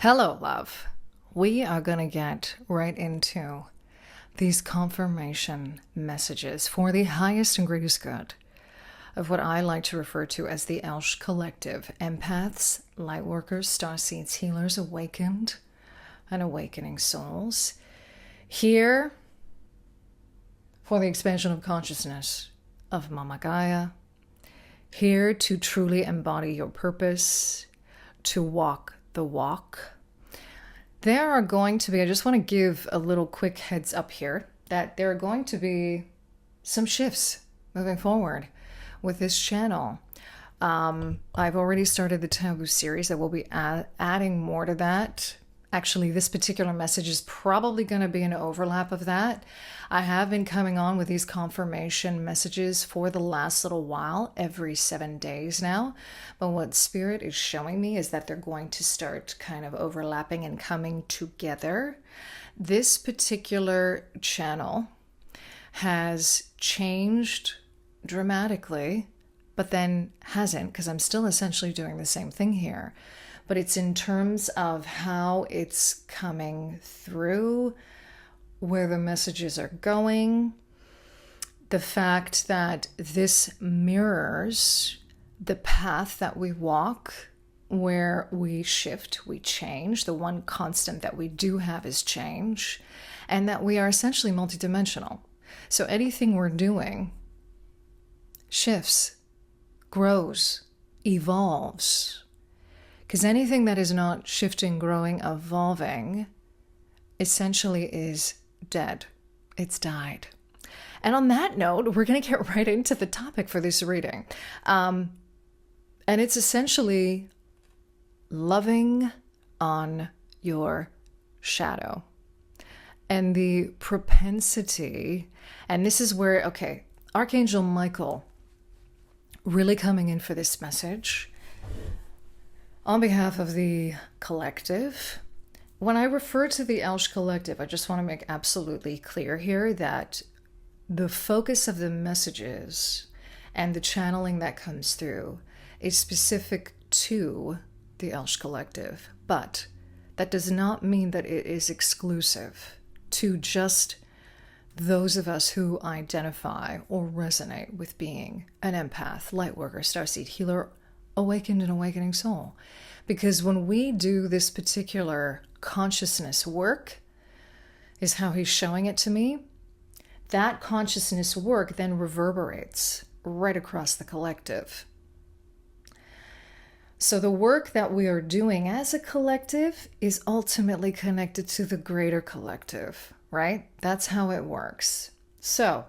Hello, love. We are going to get right into these confirmation messages for the highest and greatest good of what I like to refer to as the ELSH collective. Empaths, Lightworkers, Starseeds, Healers, Awakened, and Awakening Souls. Here for the expansion of consciousness of Mama Gaia. Here to truly embody your purpose, to walk the walk. There are going to be, I just want to give a little quick heads up here, that there are going to be some shifts moving forward with this channel. I've already started the Taboos series. I will be adding more to that. Actually, this particular message is probably going to be an overlap of that. I have been coming on with these confirmation messages for the last little while, every 7 days now. But what Spirit is showing me is that they're going to start kind of overlapping and coming together. This particular channel has changed dramatically, but then hasn't, because I'm still essentially doing the same thing here. But it's in terms of how it's coming through, where the messages are going, the fact that this mirrors the path that we walk, where we shift, we change. The one constant that we do have is change, and that we are essentially multidimensional. So anything we're doing shifts, grows, evolves. Because anything that is not shifting, growing, evolving, essentially is dead. It's died. And on that note, we're going to get right into the topic for this reading. And it's essentially loving on your shadow. And the propensity, and this is where, okay, Archangel Michael really coming in for this message. On behalf of the collective, when I refer to the ELSH collective, I just want to make absolutely clear here that the focus of the messages and the channeling that comes through is specific to the ELSH collective, but that does not mean that it is exclusive to just those of us who identify or resonate with being an empath, lightworker, starseed, healer, awakened and awakening soul. Because when we do this particular consciousness work, is how he's showing it to me, that consciousness work then reverberates right across the collective. So the work that we are doing as a collective is ultimately connected to the greater collective, right? That's how it works. So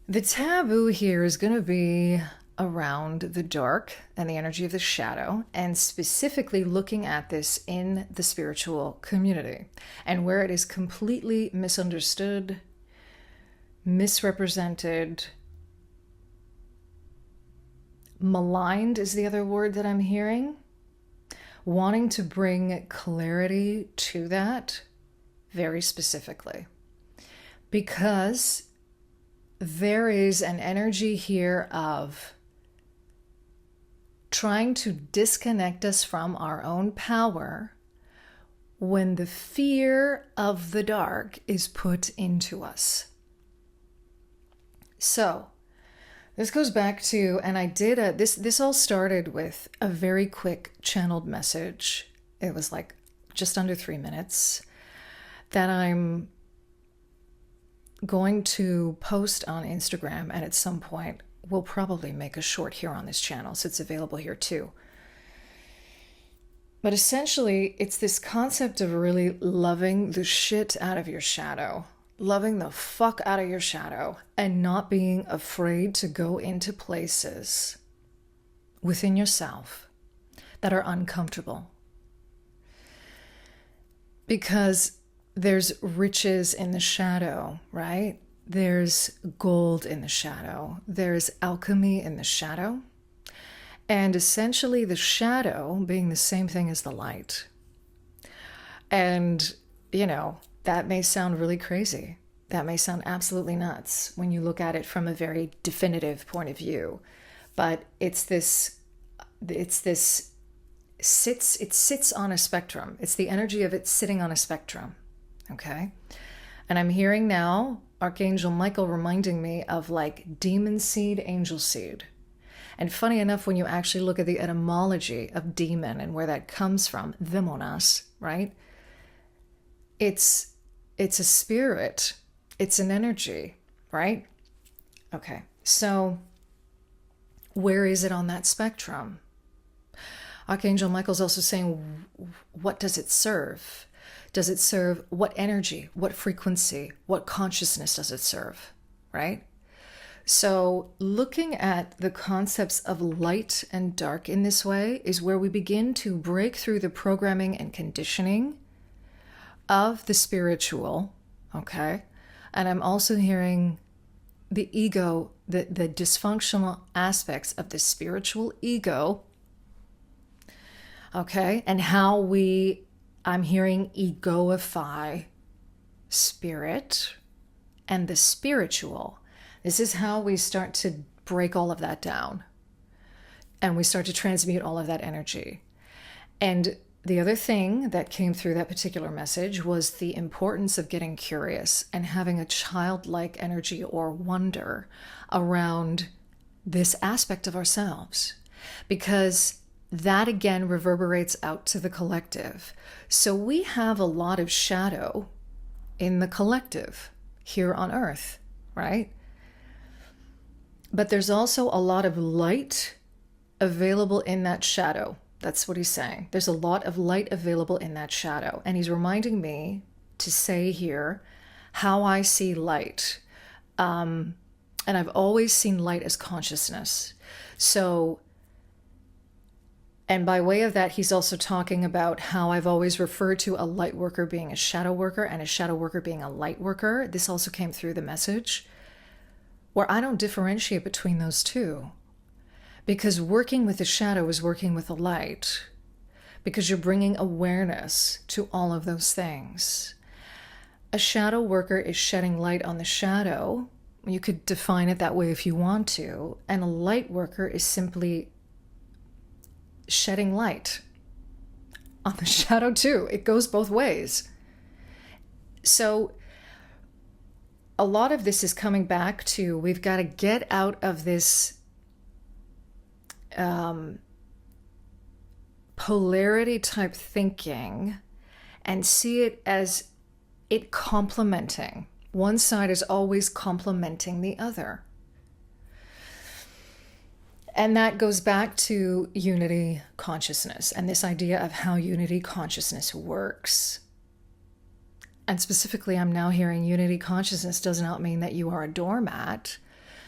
the taboo here is going to be around the dark and the energy of the shadow, and specifically looking at this in the spiritual community and where it is completely misunderstood, misrepresented, maligned is the other word that I'm hearing, wanting to bring clarity to that very specifically, because there is an energy here of trying to disconnect us from our own power when the fear of the dark is put into us. So this goes back to, and I did this all started with a very quick channeled message. It was like just under 3 minutes that I'm going to post on Instagram, and at some point we'll probably make a short here on this channel, so it's available here too. But essentially, it's this concept of really loving the shit out of your shadow, loving the fuck out of your shadow, and not being afraid to go into places within yourself that are uncomfortable. Because there's riches in the shadow, right? There's gold in the shadow. There's alchemy in the shadow. And essentially the shadow being the same thing as the light. And, you know, that may sound really crazy. That may sound absolutely nuts when you look at it from a very definitive point of view. But it's this sits on a spectrum. It's the energy of it sitting on a spectrum. Okay. And I'm hearing now Archangel Michael reminding me of like demon seed, angel seed. And funny enough, when you actually look at the etymology of demon and where that comes from, demonas, right? It's a spirit. It's an energy, right? Okay. So where is it on that spectrum? Archangel Michael's also saying, what does it serve? Does it serve what energy, what frequency, what consciousness does it serve, right? So looking at the concepts of light and dark in this way is where we begin to break through the programming and conditioning of the spiritual, okay? And I'm also hearing the ego, the dysfunctional aspects of the spiritual ego, okay? And how I'm hearing egoify spirit and the spiritual. This is how we start to break all of that down. And we start to transmute all of that energy. And the other thing that came through that particular message was the importance of getting curious and having a childlike energy or wonder around this aspect of ourselves. Because that again reverberates out to the collective. So we have a lot of shadow in the collective here on Earth, right? But there's also a lot of light available in that shadow. That's what he's saying. There's a lot of light available in that shadow. And he's reminding me to say here how I see light. And I've always seen light as consciousness. So, and by way of that, he's also talking about how I've always referred to a light worker being a shadow worker and a shadow worker being a light worker. This also came through the message, where I don't differentiate between those two. Because working with the shadow is working with the light. Because you're bringing awareness to all of those things. A shadow worker is shedding light on the shadow. You could define it that way if you want to. And a light worker is simply shedding light on the shadow too. It goes both ways. So a lot of this is coming back to, we've got to get out of this polarity type thinking and see it as it complementing. One side is always complementing the other. And that goes back to unity consciousness and this idea of how unity consciousness works. And specifically, I'm now hearing unity consciousness does not mean that you are a doormat.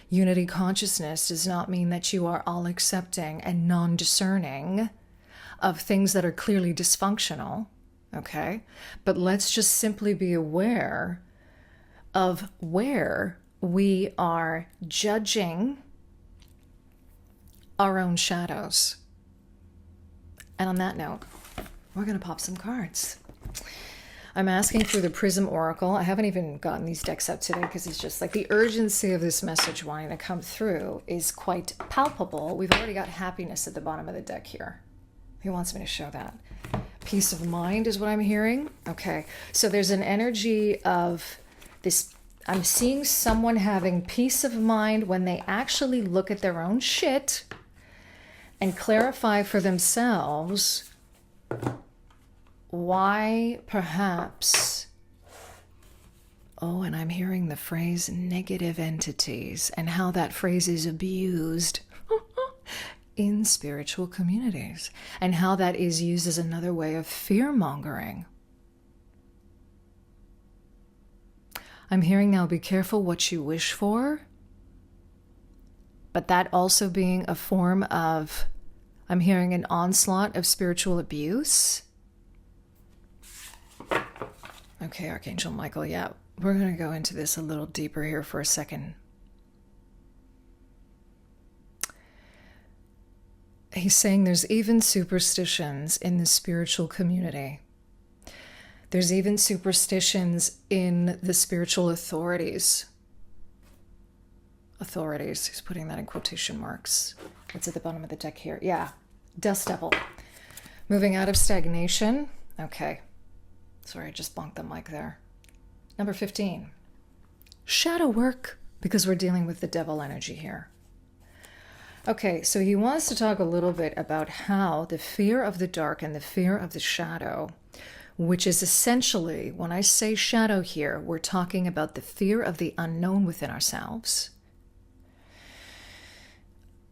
Unity consciousness does not mean that you are all accepting and non-discerning of things that are clearly dysfunctional, okay? But let's just simply be aware of where we are judging our own shadows. And on that note, we're going to pop some cards. I'm asking through the Prism Oracle. I haven't even gotten these decks up today because it's just like the urgency of this message wanting to come through is quite palpable. We've already got happiness at the bottom of the deck here. Who wants me to show that? Peace of mind is what I'm hearing. Okay, so there's an energy of this. I'm seeing someone having peace of mind when they actually look at their own shit and clarify for themselves why perhaps, oh, and I'm hearing the phrase negative entities and how that phrase is abused in spiritual communities and how that is used as another way of fear-mongering. I'm hearing now, be careful what you wish for, but that also being a form of, I'm hearing an onslaught of spiritual abuse. Okay, Archangel Michael, yeah, we're going to go into this a little deeper here for a second. He's saying there's even superstitions in the spiritual community. There's even superstitions in the spiritual authorities. Authorities, he's putting that in quotation marks. What's at the bottom of the deck here? Yeah, Dust Devil. Moving out of stagnation. Okay. Sorry, I just bonked the mic there. Number 15. Shadow work, because we're dealing with the devil energy here. Okay, so he wants to talk a little bit about how the fear of the dark and the fear of the shadow, which is essentially, when I say shadow here, we're talking about the fear of the unknown within ourselves.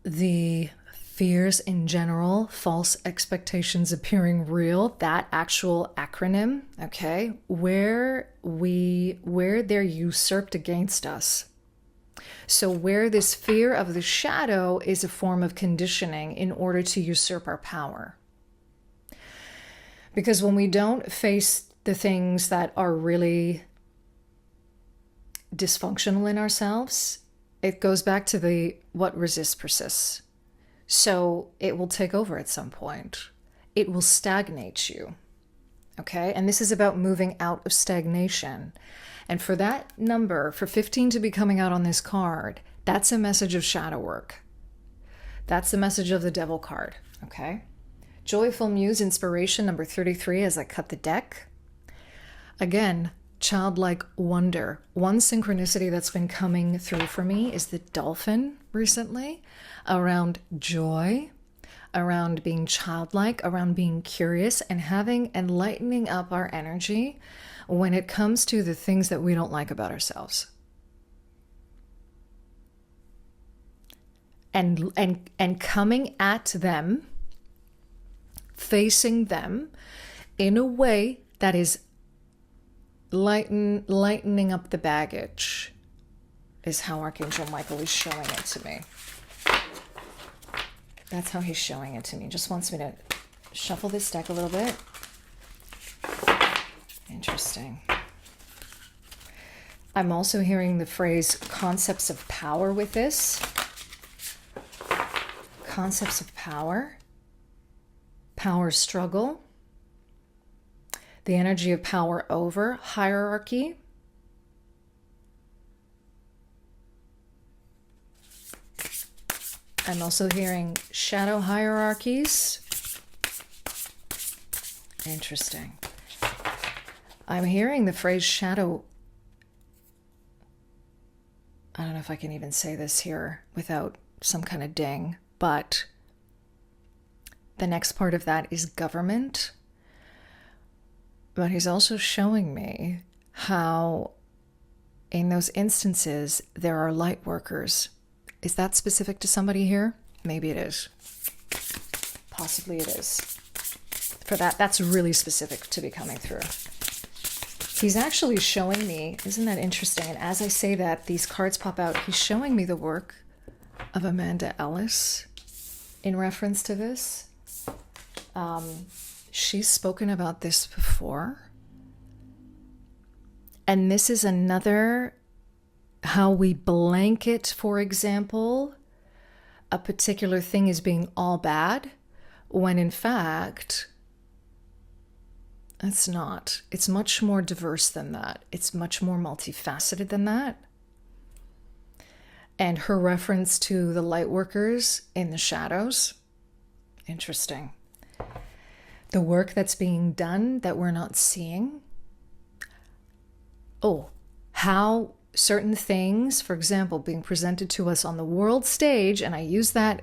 The fears in general, false expectations appearing real, that actual acronym, okay, where they're usurped against us. So where this fear of the shadow is a form of conditioning in order to usurp our power. Because when we don't face the things that are really dysfunctional in ourselves, it goes back to what resists persists. So it will take over at some point. It will stagnate you. Okay? And this is about moving out of stagnation. And for that number, for 15 to be coming out on this card, that's a message of shadow work. That's the message of the devil card. Okay? Joyful Muse Inspiration, number 33, as I cut the deck. Again, childlike wonder. One synchronicity that's been coming through for me is the dolphin recently, around joy, around being childlike, around being curious, and lightening up our energy when it comes to the things that we don't like about ourselves. And coming at them, facing them in a way that is lightening up the baggage, is how Archangel Michael is showing it to me. That's how he's showing it to me. Just wants me to shuffle this deck a little bit. Interesting. I'm also hearing the phrase concepts of power with this. Concepts of power. Power struggle. The energy of power over hierarchy. I'm also hearing shadow hierarchies. Interesting. I'm hearing the phrase shadow. I don't know if I can even say this here without some kind of ding, but the next part of that is government. But he's also showing me how in those instances there are light workers. Is that specific to somebody here? Maybe it is. Possibly it is. For that's really specific to be coming through. He's actually showing me, isn't that interesting? And as I say that, these cards pop out. He's showing me the work of Amanda Ellis in reference to this. She's spoken about this before. And this is another, how we blanket, for example, a particular thing as being all bad, when in fact, it's not. It's much more diverse than that. It's much more multifaceted than that. And her reference to the Lightworkers in the shadows, interesting. The work that's being done that we're not seeing. Oh, how certain things, for example, being presented to us on the world stage, and I use that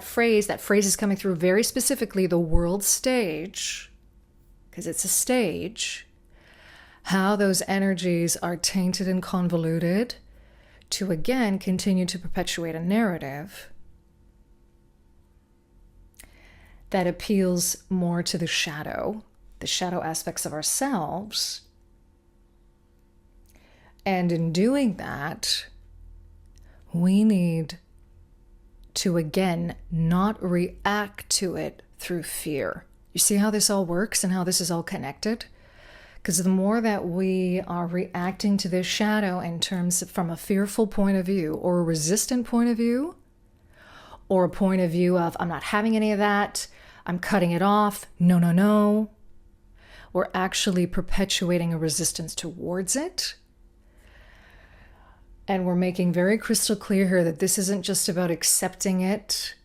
phrase is coming through very specifically, the world stage, because it's a stage, how those energies are tainted and convoluted to, again, continue to perpetuate a narrative that appeals more to the shadow aspects of ourselves. And in doing that, we need to, again, not react to it through fear. You see how this all works and how this is all connected? Because the more that we are reacting to this shadow in terms of, from a fearful point of view or a resistant point of view, or a point of view of, I'm not having any of that, I'm cutting it off, no, we're actually perpetuating a resistance towards it. And we're making very crystal clear here that this isn't just about accepting it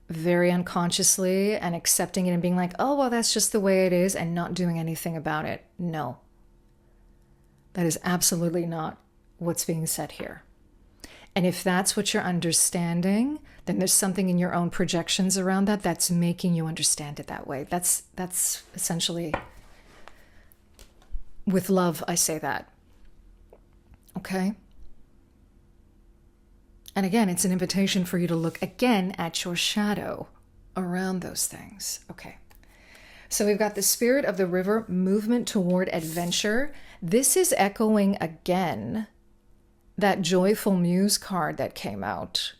very unconsciously and accepting it and being like, oh, well, that's just the way it is, and not doing anything about it. No. That is absolutely not what's being said here. And if that's what you're understanding, then there's something in your own projections around that that's making you understand it that way. That's essentially, with love, I say that. Okay? And again, it's an invitation for you to look again at your shadow around those things. Okay. So we've got the spirit of the river, movement toward adventure. This is echoing again that joyful muse card that came out.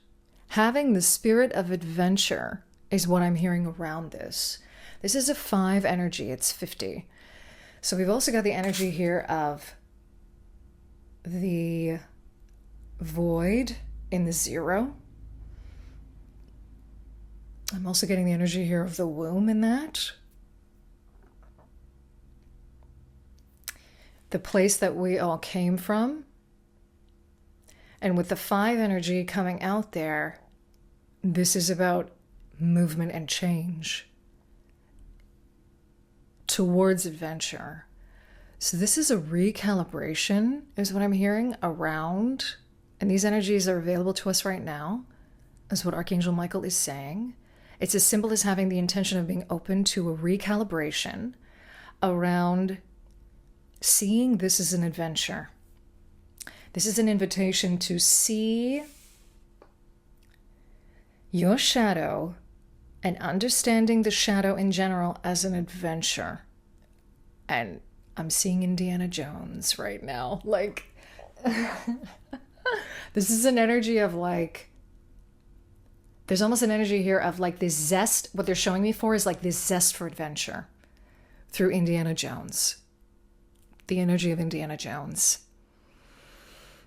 Having the spirit of adventure is what I'm hearing around this. This is a 5 energy. It's 50. So we've also got the energy here of the void in the 0. I'm also getting the energy here of the womb in that. The place that we all came from. And with the 5 energy coming out there, this is about movement and change towards adventure. So this is a recalibration, is what I'm hearing around. And these energies are available to us right now, is what Archangel Michael is saying. It's as simple as having the intention of being open to a recalibration around seeing this as an adventure. This is an invitation to see your shadow and understanding the shadow in general as an adventure. And I'm seeing Indiana Jones right now. Like, this is an energy of like, there's almost an energy here of like this zest. What they're showing me for is like this zest for adventure through Indiana Jones. The energy of Indiana Jones.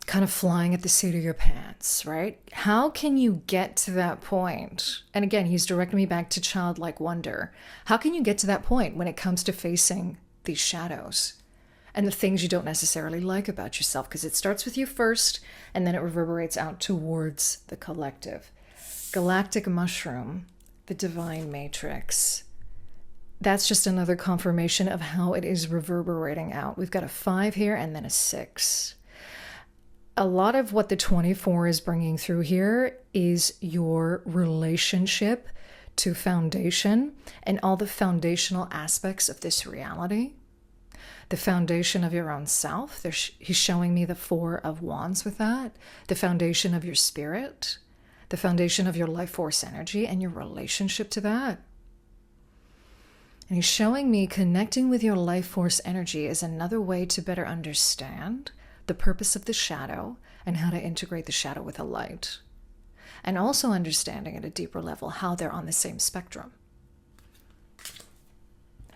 Kind of flying at the seat of your pants, right? How can you get to that point? And again, he's directing me back to childlike wonder. How can you get to that point when it comes to facing these shadows and the things you don't necessarily like about yourself? Because it starts with you first, and then it reverberates out towards the collective. Galactic mushroom, the divine matrix. That's just another confirmation of how it is reverberating out. We've got a 5 here and then a 6. A lot of what the 24 is bringing through here is your relationship to foundation and all the foundational aspects of this reality. The foundation of your own self. He's showing me the 4 of Wands with that. The foundation of your spirit. The foundation of your life force energy and your relationship to that. And he's showing me connecting with your life force energy is another way to better understand the purpose of the shadow and how to integrate the shadow with the light. And also understanding at a deeper level how they're on the same spectrum.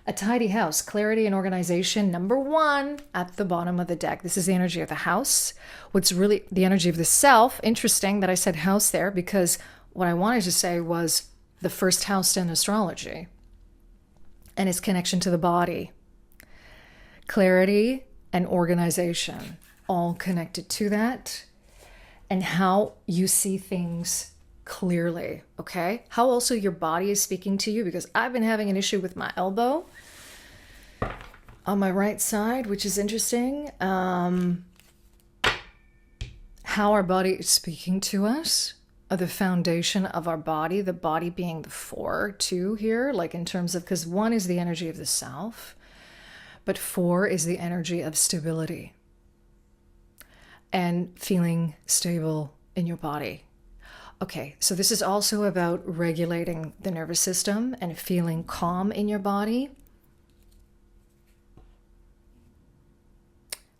A tidy house, clarity and organization, number 1 at the bottom of the deck. This is the energy of the house. What's really the energy of the self. Interesting that I said house there, because what I wanted to say was the first house in astrology and its connection to the body. Clarity and organization, all connected to that, and how you see things clearly, okay? How also your body is speaking to you, because I've been having an issue with my elbow on my right side, which is interesting. How our body is speaking to us, the foundation of our body, the body being the 4 too here, like in terms of, because 1 is the energy of the self, but 4 is the energy of stability and feeling stable in your body. Okay, so this is also about regulating the nervous system and feeling calm in your body.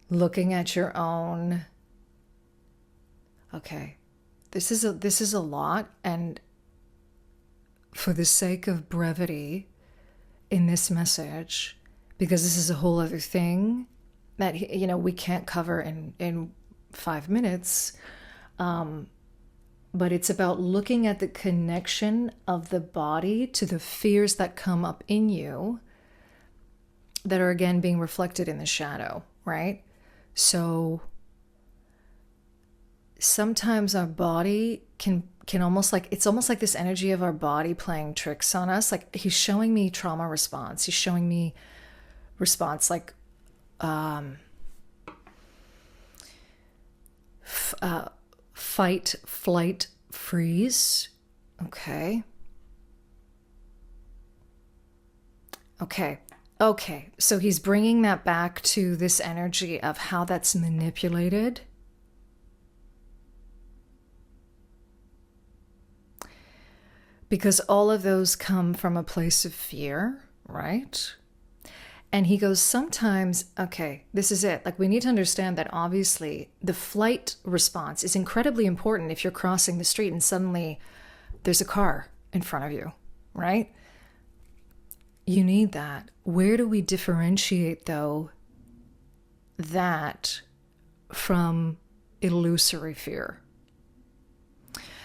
Looking at your own. Okay, this is a lot, and for the sake of brevity in this message, because this is a whole other thing that we can't cover in 5 minutes. But it's about looking at the connection of the body to the fears that come up in you that are again being reflected in the shadow, right? So sometimes our body can can almost like, it's almost like this energy of our body playing tricks on us. Like he's showing me trauma response. He's showing me response like fight, flight, freeze. Okay. Okay. So he's bringing that back to this energy of how that's manipulated. Because all of those come from a place of fear, right? And he goes, sometimes, okay, this is it. Like we need to understand that obviously the flight response is incredibly important if you're crossing the street and suddenly there's a car in front of you, right? You need that. Where do we differentiate, though, that from illusory fear?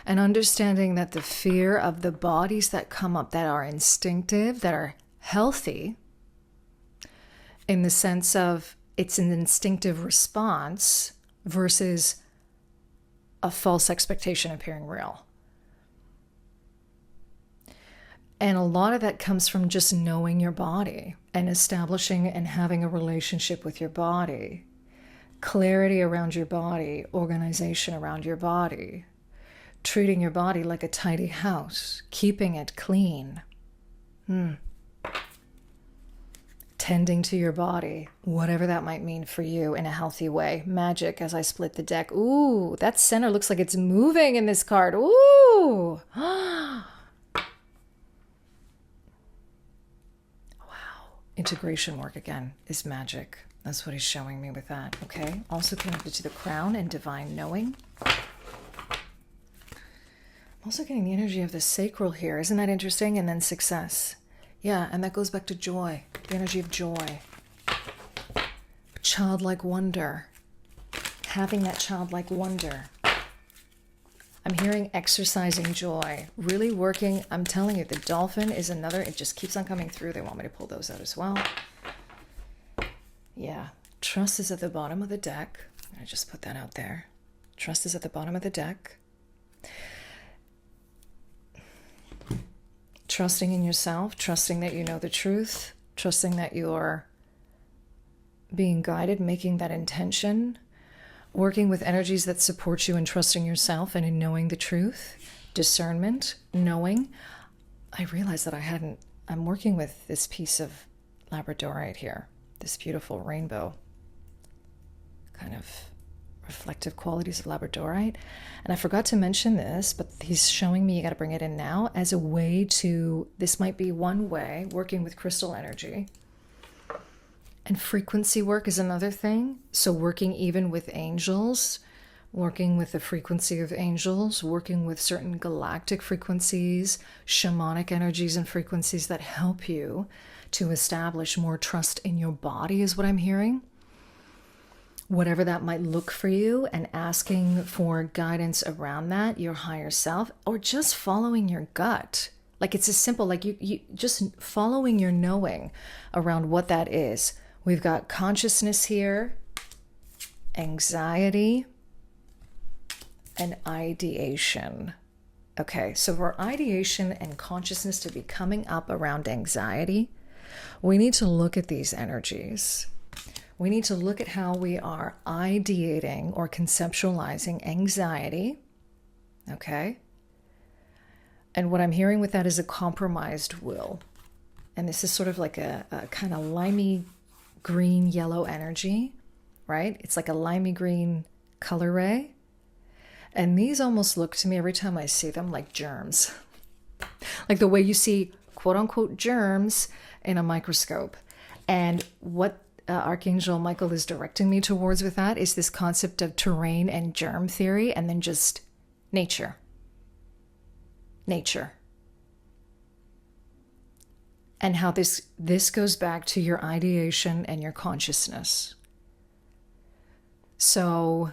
And understanding that the fear of the bodies that come up that are instinctive, that are healthy, in the sense of it's an instinctive response versus a false expectation appearing real. And a lot of that comes from just knowing your body and establishing and having a relationship with your body, clarity around your body, organization around your body, treating your body like a tidy house, keeping it clean, tending to your body, whatever that might mean for you in a healthy way. Magic as I split the deck. Ooh, that center looks like it's moving in this card. Ooh. Integration work again is magic. That's what he's showing me with that. Okay. Also connected to the crown and divine knowing. I'm also getting the energy of the sacral here. Isn't that interesting? And then success. Yeah. And that goes back to joy, the energy of joy, childlike wonder, having that childlike wonder. I'm hearing exercising joy, really working. I'm telling you, the dolphin is another, it just keeps on coming through. They want me to pull those out as well. Yeah, trust is at the bottom of the deck. I just put that out there. Trust is at the bottom of the deck. Trusting in yourself, trusting that you know the truth, trusting that you're being guided, making that intention. Working with energies that support you in trusting yourself and in knowing the truth, discernment, knowing. I realized that I'm working with this piece of labradorite here, this beautiful rainbow kind of reflective qualities of labradorite. And I forgot to mention this, but he's showing me you got to bring it in now as a way to, this might be one way, working with crystal energy. And frequency work is another thing. So working even with angels, working with the frequency of angels, working with certain galactic frequencies, shamanic energies and frequencies that help you to establish more trust in your body is what I'm hearing. Whatever that might look for you, and asking for guidance around that, your higher self, or just following your gut. Like it's as simple, like you just following your knowing around what that is. We've got consciousness here, anxiety, and ideation. Okay, so for ideation and consciousness to be coming up around anxiety, we need to look at these energies. We need to look at how we are ideating or conceptualizing anxiety. Okay? And what I'm hearing with that is a compromised will. And this is sort of like a kind of limey green yellow energy, right? It's like a limey green color ray. And these almost look to me every time I see them like germs. Like the way you see quote unquote germs in a microscope. And what Archangel Michael is directing me towards with that is this concept of terrain and germ theory, and then just nature. And how this goes back to your ideation and your consciousness. So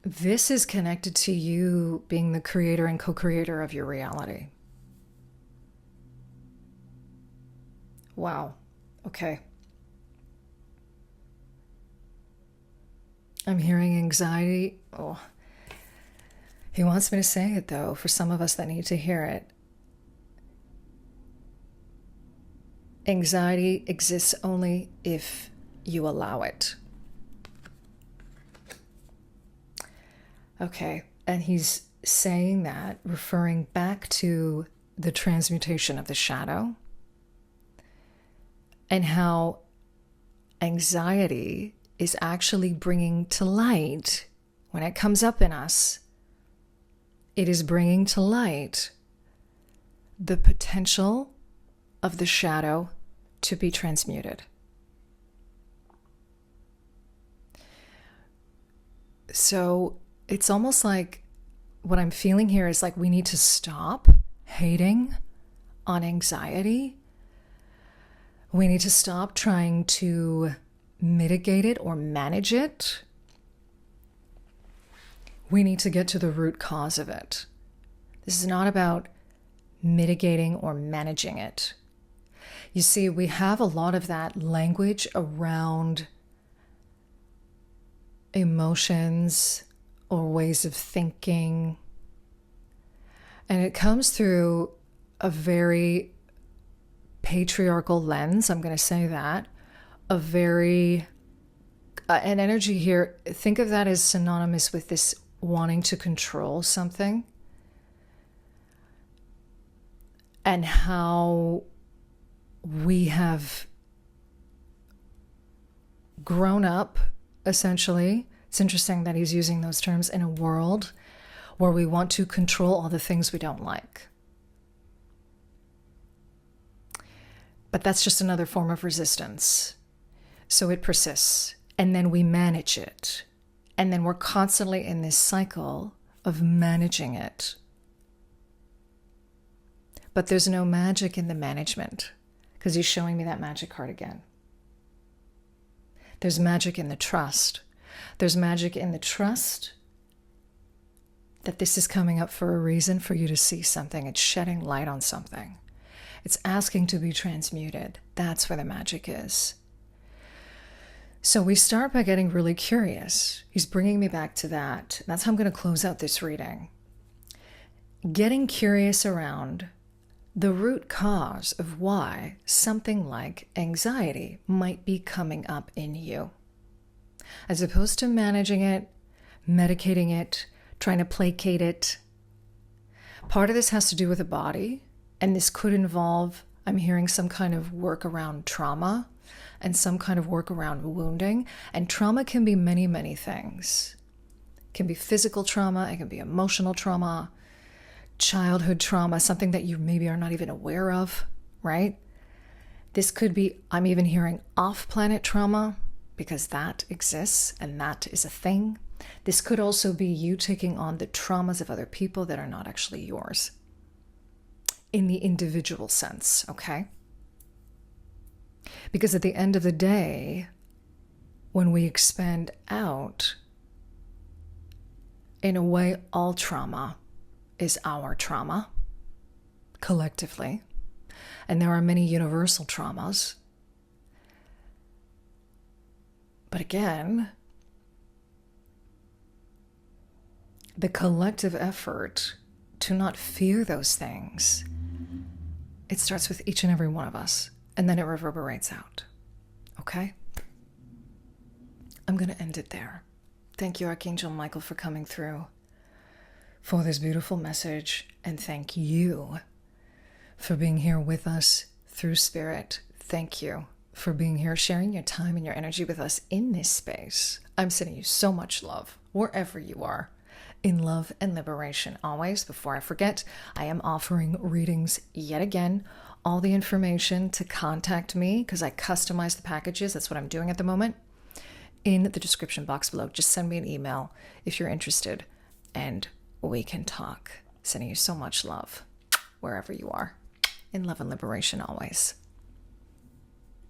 this is connected to you being the creator and co-creator of your reality. Wow. Okay. I'm hearing anxiety. Oh. He wants me to say it, though, for some of us that need to hear it. Anxiety exists only if you allow it. Okay, and he's saying that, referring back to the transmutation of the shadow and how anxiety is actually bringing to light, when it comes up in us, it is bringing to light the potential of the shadow to be transmuted. So it's almost like what I'm feeling here is like we need to stop hating on anxiety. We need to stop trying to mitigate it or manage it. We need to get to the root cause of it. This is not about mitigating or managing it. You see, we have a lot of that language around emotions or ways of thinking. And it comes through a very patriarchal lens, I'm going to say that, a very, an energy here, think of that as synonymous with this wanting to control something. And how we have grown up, essentially. It's interesting that he's using those terms in a world where we want to control all the things we don't like. But that's just another form of resistance. So it persists, and then we manage it. And then we're constantly in this cycle of managing it. But there's no magic in the management, because he's showing me that magic card again. There's magic in the trust. There's magic in the trust that this is coming up for a reason, for you to see something. It's shedding light on something. It's asking to be transmuted. That's where the magic is. So we start by getting really curious. He's bringing me back to that. That's how I'm going to close out this reading. Getting curious around the root cause of why something like anxiety might be coming up in you. As opposed to managing it, medicating it, trying to placate it. Part of this has to do with the body, and this could involve, I'm hearing, some kind of work around trauma and some kind of work around wounding. And trauma can be many, many things. It can be physical trauma, it can be emotional trauma, childhood trauma, something that you maybe are not even aware of, right? This could be, I'm even hearing off-planet trauma, because that exists and that is a thing. This could also be you taking on the traumas of other people that are not actually yours, in the individual sense, okay? Because at the end of the day, when we expand out, in a way, all trauma is our trauma, collectively. And there are many universal traumas. But again, the collective effort to not fear those things, it starts with each and every one of us, and then it reverberates out. Okay? I'm going to end it there. Thank you, Archangel Michael, for coming through for this beautiful message, and thank you for being here with us through spirit. Thank you for being here, sharing your time and your energy with us in this space. I'm sending you so much love wherever you are, in love and liberation. Always, before I forget, I am offering readings yet again. All the information to contact me, because I customize the packages, that's what I'm doing at the moment, in the description box below. Just send me an email if you're interested, and we can talk. Sending you so much love wherever you are. In love and liberation always.